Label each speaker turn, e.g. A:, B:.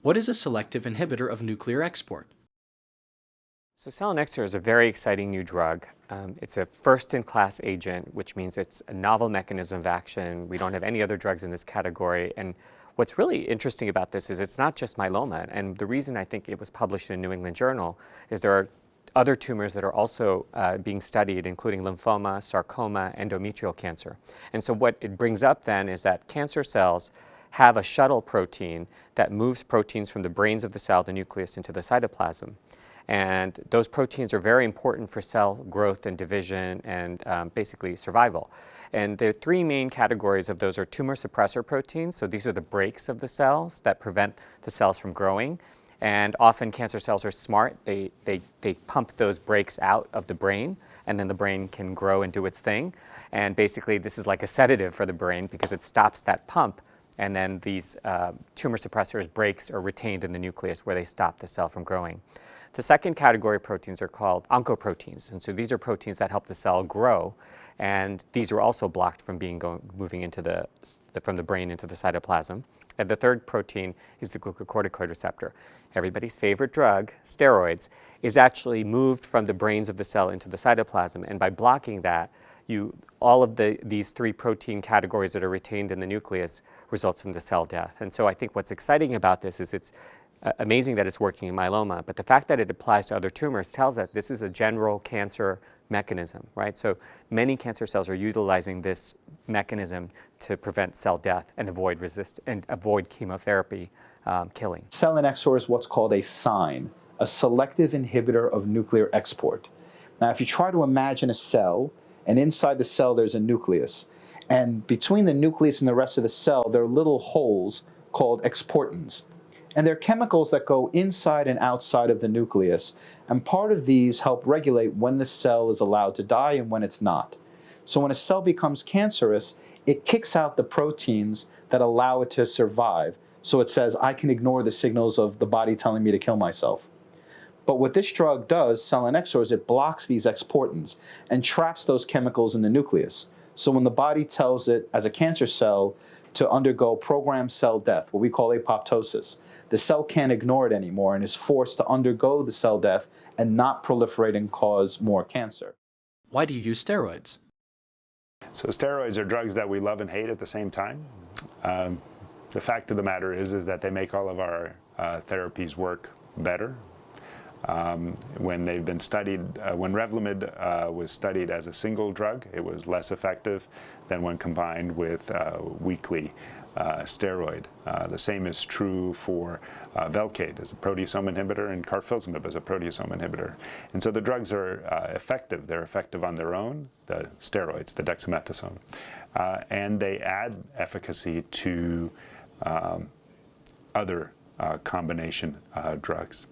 A: What is a selective inhibitor of nuclear export?
B: So selinexor is a very exciting new drug. It's a first-in-class agent, which means it's a novel mechanism of action. We don't have any other drugs in this category. And what's really interesting about this is it's not just myeloma. And the reason I think it was published in New England Journal is there are other tumors that are also being studied, including lymphoma, sarcoma, endometrial cancer. And so what it brings up then is that cancer cells have a shuttle protein that moves proteins from the brains of the cell, the nucleus, into the cytoplasm. And those proteins are very important for cell growth and division and basically survival. And the three main categories of those are tumor suppressor proteins. So these are the brakes of the cells that prevent the cells from growing. And often cancer cells are smart. They pump those brakes out of the brain, and then the brain can grow and do its thing. And basically, this is like a sedative for the brain because it stops that pump. And then these tumor suppressors, brakes, are retained in the nucleus where they stop the cell from growing. The second category of proteins are called oncoproteins. And so these are proteins that help the cell grow. And these are also blocked from moving into from the brain into the cytoplasm. And the third protein is the glucocorticoid receptor. Everybody's favorite drug, steroids, is actually moved from the brains of the cell into the cytoplasm. And by blocking that, all of these three protein categories that are retained in the nucleus results in the cell death. And so I think what's exciting about this is it's amazing that it's working in myeloma, but the fact that it applies to other tumors tells us this is a general cancer mechanism, right? So many cancer cells are utilizing this mechanism to prevent cell death and avoid chemotherapy killing.
C: Selinexor is what's called a SINE, a selective inhibitor of nuclear export. Now, if you try to imagine a cell, and inside the cell there's a nucleus, and between the nucleus and the rest of the cell there are little holes called exportins. And they're chemicals that go inside and outside of the nucleus, and part of these help regulate when the cell is allowed to die and when it's not. So when a cell becomes cancerous, it kicks out the proteins that allow it to survive. So it says, I can ignore the signals of the body telling me to kill myself. But what this drug does, selinexor, is it blocks these exportins and traps those chemicals in the nucleus. So when the body tells it, as a cancer cell, to undergo programmed cell death, what we call apoptosis, the cell can't ignore it anymore and is forced to undergo the cell death and not proliferate and cause more cancer.
A: Why do you use steroids?
D: So steroids are drugs that we love and hate at the same time. The fact of the matter is that they make all of our therapies work better. When they've been studied, when Revlimid was studied as a single drug, it was less effective than when combined with weekly steroid. The same is true for Velcade as a proteasome inhibitor and carfilzomib as a proteasome inhibitor. And so the drugs are effective. They're effective on their own, the steroids, the dexamethasone. And they add efficacy to other combination drugs.